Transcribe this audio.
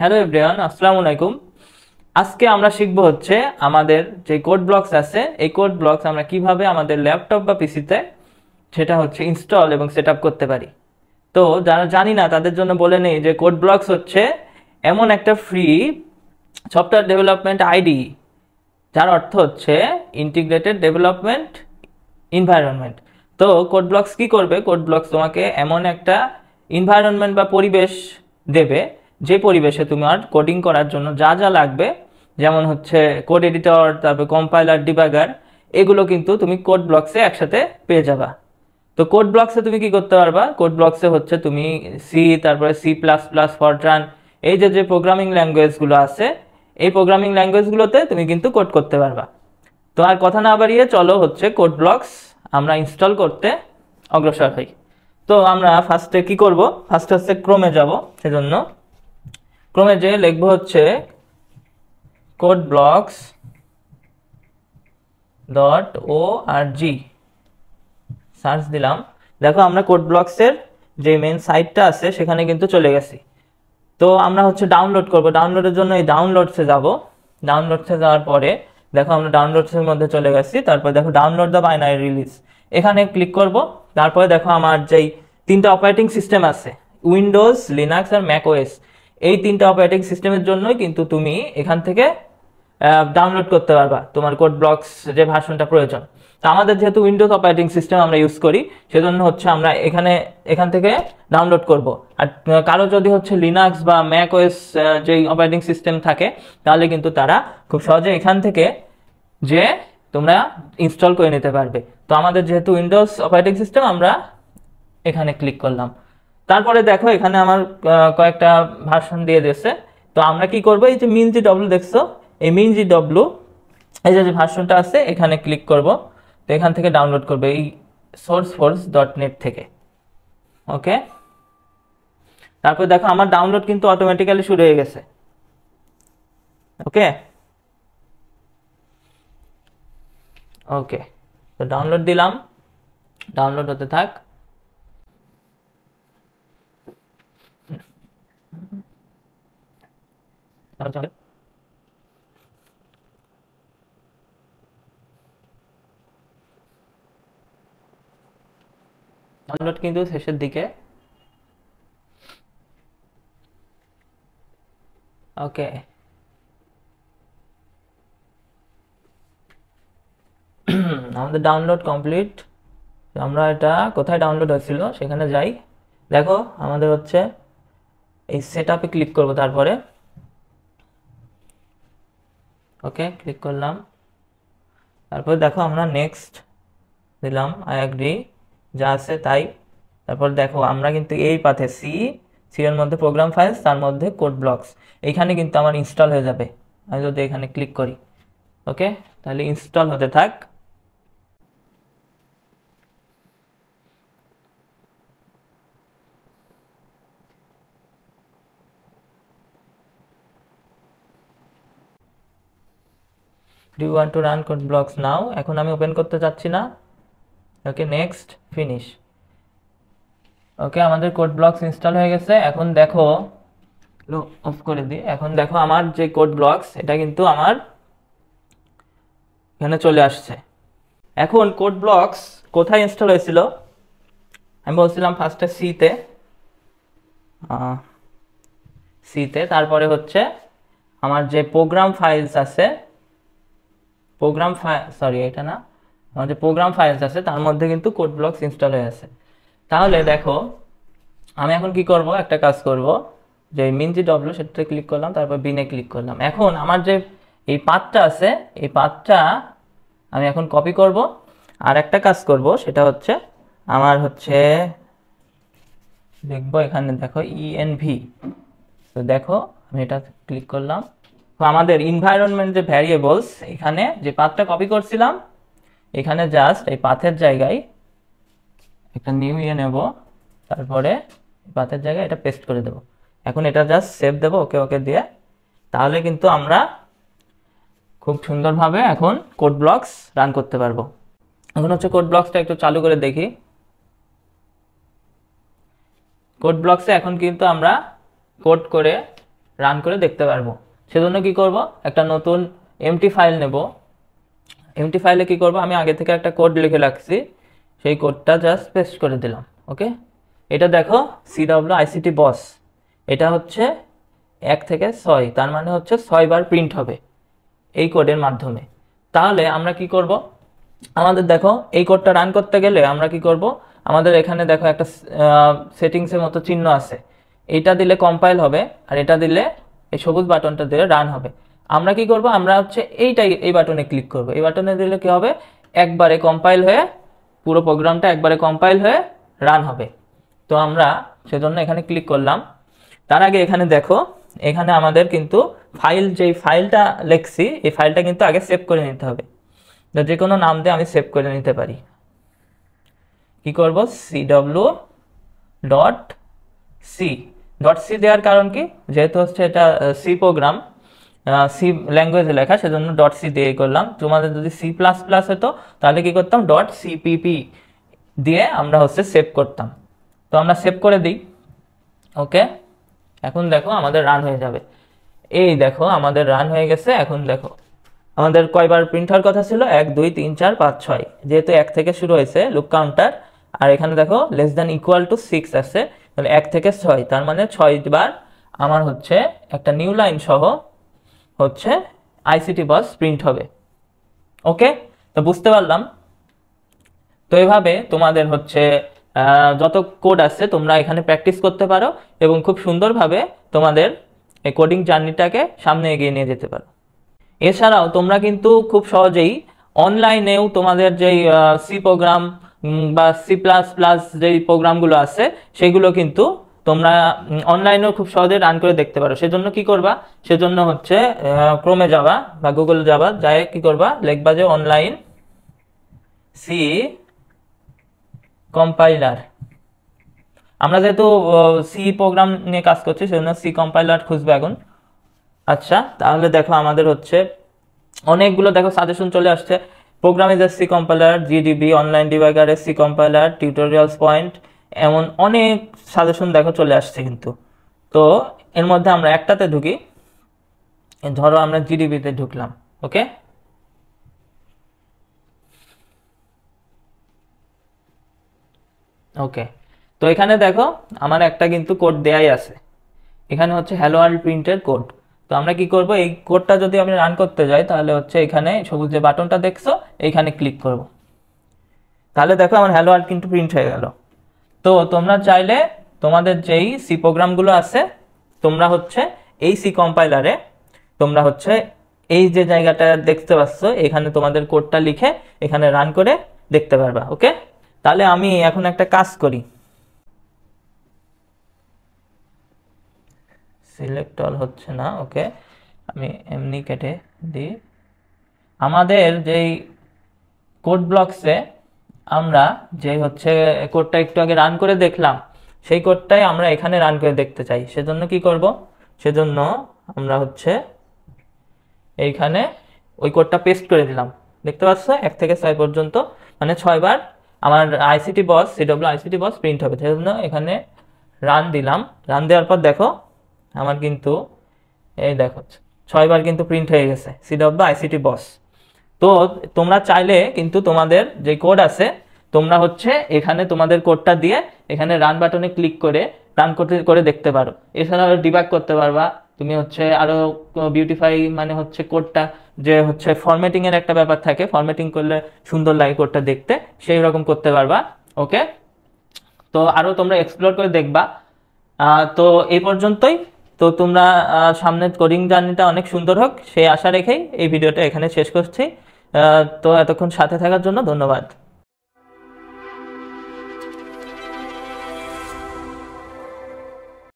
Hello everyone, আসসালামু আলাইকুম। আজকে আমরা শিখব হচ্ছে আমাদের যে কোড ব্লকস আছে, এই কোড ব্লকস আমরা কিভাবে আমাদের ল্যাপটপ বা পিসিতে সেটা হচ্ছে ইনস্টল এবং সেটআপ করতে পারি। তো যারা জানি না তাদের জন্য বলে নেই যে কোড ব্লকস হচ্ছে এমন একটা ফ্রি সফটওয়্যার ডেভেলপমেন্ট আইডি, যার অর্থ হচ্ছে ইন্টিগ্রেটেড ডেভেলপমেন্ট এনভায়রনমেন্ট। তো কোড ব্লকস কি করবে? কোড ব্লকস তোমাকে এমন একটা এনভায়রনমেন্ট বা পরিবেশ দেবে, যে পরিবেশে তোমার কোডিং করার জন্য যা যা লাগবে, যেমন হচ্ছে কোড এডিটর, তারপর কম্পাইলার, ডিবাগার, এগুলো কিন্তু তুমি কোড ব্লকসে একসাথে পেয়ে যাবা। তো কোড ব্লকসে তুমি কি করতে পারবা? কোড ব্লকসে হচ্ছে তুমি সি, তারপরে সি প্লাস প্লাস, ফরট্রান, এই যে যে প্রোগ্রামিং ল্যাঙ্গুয়েজগুলো আছে, এই প্রোগ্রামিং ল্যাঙ্গুয়েজগুলোতে তুমি কিন্তু কোড করতে পারবা। তো আর কথা না বাড়িয়ে চলো হচ্ছে কোড ব্লকস আমরা ইনস্টল করতে অগ্রসর হই। তো আমরা ফার্স্টে কি করব? ফার্স্টে হচ্ছে ক্রোমে যাব। সেজন্য ক্রোমে যে লিখবো হচ্ছে codeblocks.org, সার্চ দিলাম। দেখো আমরা কোড ব্লকসের যে মেন সাইটটা আছে সেখানে কিন্তু চলে গেছি। তো আমরা হচ্ছে ডাউনলোড করব। ডাউনলোডের জন্য এই ডাউনলোডসে যাব। ডাউনলোডসে যাওয়ার পরে দেখো আমরা ডাউনলোডসের মধ্যে চলে গেছি। তারপর দেখো ডাউনলোড দ্য বাইনারি রিলিজ, এখানে ক্লিক করব। তারপরে দেখো আমার যেই তিনটা অপারেটিং সিস্টেম আছে, উইন্ডোজ, লিনাক্স আর ম্যাক ওএস, এই তিনটা অপারেটিং সিস্টেমের জন্যই কিন্তু তুমি এখান থেকে ডাউনলোড করতে পারবা তোমার কোড ব্লকস যে ভার্সনটা প্রয়োজন। তো আমাদের যেহেতু উইন্ডোজ অপারেটিং সিস্টেম আমরা ইউজ করি, সেজন্য হচ্ছে আমরা এখান থেকে ডাউনলোড করব। আর কারো যদি হচ্ছে লিনাক্স বা ম্যাক ওএস যে অপারেটিং সিস্টেম থাকে, তাহলে কিন্তু তারা খুব সহজে এখান থেকে যে তোমরা ইনস্টল করে নিতে পারবে। তো আমাদের যেহেতু উইন্ডোজ অপারেটিং সিস্টেম, আমরা এখানে ক্লিক করলাম। তারপরে দেখো এখানে আমার কয়েকটা ভার্সন দিয়ে দিয়েছে। তো আমরা কি করব? এই যে min.gw দেখছো, এই min.gw এই যে ভার্সনটা আছে এখানে ক্লিক করব। তো এখান থেকে ডাউনলোড করবে এই sourceforge.net থেকে। ওকে, তারপর দেখো আমার ডাউনলোড কিন্তু অটোমেটিক্যালি শুরু হয়ে গেছে। ওকে ওকে, তো ডাউনলোড দিলাম, ডাউনলোড হতে থাক। ডাউনলোড কিন্তু শেষের দিকে। ওকে, আমাদের ডাউনলোড কমপ্লিট। আমরা এটা কোথায় ডাউনলোড হয়েছিল সেখানে যাই। দেখো আমাদের হচ্ছে এই সেটআপে ক্লিক করব। তারপরে ওকে ক্লিক করলাম। তারপর দেখো আমরা নেক্সট দিলাম, আই এগ্রি, যা আছে তাই। তারপর দেখো আমরা কিন্তু এই পাথে সি এর মধ্যে প্রোগ্রাম ফাইলস, তার মধ্যে কোড ব্লকস, এইখানে কিন্তু আমার ইনস্টল হয়ে যাবে। আমি যদি এখানে ক্লিক করি, ওকে, তাহলে ইনস্টল হতে থাক। Do you want to run code blocks now? এখন আমি ওপেন করতে চাচ্ছি না। ওকে, নেক্সট, ফিনিশ। ওকে, আমাদের কোড ব্লকস ইনস্টল হয়ে গেছে। এখন দেখো, অফ করে দিই। এখন দেখো আমার যে কোড ব্লকস, এটা কিন্তু আমার এখানে চলে আসছে। এখন কোড ব্লকস কোথায় ইনস্টল হয়েছিল? আমি বলছিলাম ফার্স্টে সিতে, তারপরে হচ্ছে আমার যে প্রোগ্রাম ফাইলস আছে, এটা না, আমার যে প্রোগ্রাম ফাইলস আছে তার মধ্যে কিন্তু কোড ব্লকস ইনস্টল হয়ে আছে। তাহলে দেখো আমি এখন কি করব? একটা কাজ করব, যে min.gw সেটাতে ক্লিক করলাম, তারপর বিনে ক্লিক করলাম। এখন আমার যে এই পাথটা আছে, এই পাথটা আমি এখন কপি করব। আর একটা কাজ করব, সেটা হচ্ছে আমার হচ্ছে দেখবো এখানে দেখো env। তো দেখো আমি এটা ক্লিক করলাম। তো আমাদের এনভায়রনমেন্ট যে ভ্যারিয়েবলস, এখানে যে পাথটা কপি করছিলাম, এখানে জাস্ট এই পাথের জায়গায় একটা নিউ নেব, তারপরে পাথের জায়গায় এটা পেস্ট করে দেব। এখন এটা জাস্ট সেভ দেব, ওকে ওকে দিয়ে। তাহলে কিন্তু আমরা খুব সুন্দরভাবে এখন কোড ব্লকস রান করতে পারবো। এখন হচ্ছে কোড ব্লকসটা একটু চালু করে দেখি। কোড ব্লকসে এখন কিন্তু আমরা কোড করে রান করে দেখতে পারবো। সেজন্য কি করব, একটা নতুন এমটি ফাইল নেব। এমটি ফাইলে কি করব, আমি আগে থেকে একটা কোড লিখে রাখছি, সেই কোডটা জাস্ট পেস্ট করে দিলাম। ওকে, এটা দেখো CWICT বস, এটা হচ্ছে 1 থেকে 6, তার মানে হচ্ছে 6 বার প্রিন্ট হবে এই কোডের মাধ্যমে। তাহলে আমরা কি করব, আমাদের দেখো এই কোডটা রান করতে গেলে আমরা কি করব, আমাদের এখানে দেখো একটা সেটিংসের মতো চিহ্ন আছে, এটা দিলে কম্পাইল হবে, আর এটা দিলে এই সবুজ বাটনটা দিলে রান হবে। আমরা কি করব, আমরা হচ্ছে এই বাটনে ক্লিক করব। এই বাটনে দিলে কি হবে, একবারে কম্পাইল হয়ে পুরো প্রোগ্রামটা একবারে কম্পাইল হয়ে রান হবে। তো আমরা সেজন্য এখানে ক্লিক করলাম। তার আগে এখানে দেখো, এখানে আমাদের কিন্তু যেই ফাইলটা লিখছি এই ফাইলটা কিন্তু আগে সেভ করে নিতে হবে। তো যে কোনো নাম দিয়ে আমি সেভ করে নিতে পারি। কি করব, cw.c দেওয়ার কারণ কি, যেহেতু হচ্ছে এটা সি প্রোগ্রাম, সি ল্যাঙ্গুয়েজে লেখা, সেজন্য .c দিয়ে করলাম। তোমাদের যদি C++ হতো তাহলে কি করতাম, .cpp দিয়ে আমরা হচ্ছে সেভ করতাম। তো আমরা সেভ করে দিই। ওকে, এখন দেখো আমাদের রান হয়ে যাবে। এই দেখো আমাদের রান হয়ে গেছে। এখন দেখো আমাদের কয়বার প্রিন্ট হওয়ার কথা ছিল, 1 2 3 4 5 6, যেহেতু 1 থেকে শুরু হয়েছে লুপ কাউন্টার, আর এখানে দেখো <= 6 আছে, তাহলে 1 থেকে 6, তার মানে 6 বার আমার হচ্ছে একটা নিউ লাইন সহ হচ্ছে আইসিটি বস প্রিন্ট হবে। ওকে, তো বুঝতে পারলাম। তো এভাবে তোমাদের হচ্ছে যত কোড আছে তোমরা এখানে প্র্যাকটিস করতে পারো এবং খুব সুন্দরভাবে তোমাদের এই কোডিং জার্নিটাকে সামনে এগিয়ে নিয়ে যেতে পারো। এছাড়াও তোমরা কিন্তু খুব সহজেই অনলাইনেও তোমাদের যেই সি প্রোগ্রাম বা C++ যেই প্রোগ্রামগুলো আছে সেগুলো কিন্তু তোমরা অনলাইনেও খুব সহজে রান করে দেখতে পারো। সেজন্য কি করবা, সেজন্য হচ্ছে ক্রোমে যাবা বা গুগল যাবা, যাই কি করবা, লিখবা যে অনলাইন সি কম্পাইলার। আমরা যেহেতু সি প্রোগ্রাম নিয়ে কাজ করছি সেজন্য সি কম্পাইলার খুঁজবো এখন। আচ্ছা, তাহলে দেখো আমাদের হচ্ছে অনেকগুলো দেখো সাজেশন চলে আসছে, programming C compiler, GDB, online ডিবাগারের সি কম্পাইলার, টিউটোরিয়ালস পয়েন্ট, এমন অনেক সাজেশন দেখো চলে আসছে কিন্তু। তো এর মধ্যে আমরা একটাতে ঢুকি, ধরো আমরা জিডিবিতে ঢুকলাম। ওকে, ওকে, তো এখানে দেখো আমার একটা কিন্তু কোড দেয়াই আছে, এখানে হচ্ছে হ্যালো ওয়ার্ল্ড প্রিন্টের কোড। তো আমরা কি করব, এই কোডটা যদি আমি রান করতে যাই তাহলে হচ্ছে এখানে সবুজ যে বাটনটা দেখছো এইখানে ক্লিক করব, তাহলে দেখো আমার হ্যালো ওয়ার্ল্ড কিন্তু প্রিন্ট হয়ে গেল। তো তোমরা চাইলে তোমাদের যেই সি প্রোগ্রামগুলো আছে তোমরা হচ্ছে এই সি কম্পাইলারে তোমরা হচ্ছে এই যে জায়গাটা দেখতে পাচ্ছ এখানে তোমাদের কোডটা লিখে এখানে রান করে দেখতে পারবা। ওকে, তাহলে আমি এখন একটা কাজ করি, সিলেক্ট অল হচ্ছে না। ওকে, আমি এমনি কেটে দিই। আমাদের যেই কোড ব্লকসে আমরা যে হচ্ছে কোডটা একটু আগে রান করে দেখলাম সেই কোডটাই আমরা এখানে রান করে দেখতে চাই। সেজন্য কি করব, সেজন্য আমরা হচ্ছে এইখানে ওই কোডটা পেস্ট করে দিলাম। দেখতে পাচ্ছ 1 থেকে 6 পর্যন্ত, মানে 6 বার আমার CWICT বস প্রিন্ট হবে। সেজন্য এখানে রান দিলাম। রান দেওয়ার পর দেখো আমার কিন্তু এই দেখো 6 বার কিন্তু প্রিন্ট হয়ে গেছে CWICT বস। তো তোমরা চাইলে কিন্তু তোমাদের যে কোড আছে তোমরা হচ্ছে এখানে তোমাদের কোডটা দিয়ে এখানে রান বাটনে ক্লিক করে রান করে দেখতে পারো। এছাড়াও ডিবাগ করতে পারবা তুমি, হচ্ছে আরো বিউটিফাই, মানে হচ্ছে কোডটা যে হচ্ছে ফরম্যাটিং এর একটা ব্যাপার থাকে, ফরম্যাটিং করলে সুন্দর লাগে কোডটা দেখতে, সেই রকম করতে পারবা। ওকে, তো আরো তোমরা এক্সপ্লোর করে দেখবা। তো এই পর্যন্তই। তো তোমরা সামনের কোডিং জার্নিটা অনেক সুন্দর হোক সেই আশা রেখেই এই ভিডিওটা এখানে শেষ করছি। তো এতক্ষণ সাথে থাকার জন্য ধন্যবাদ।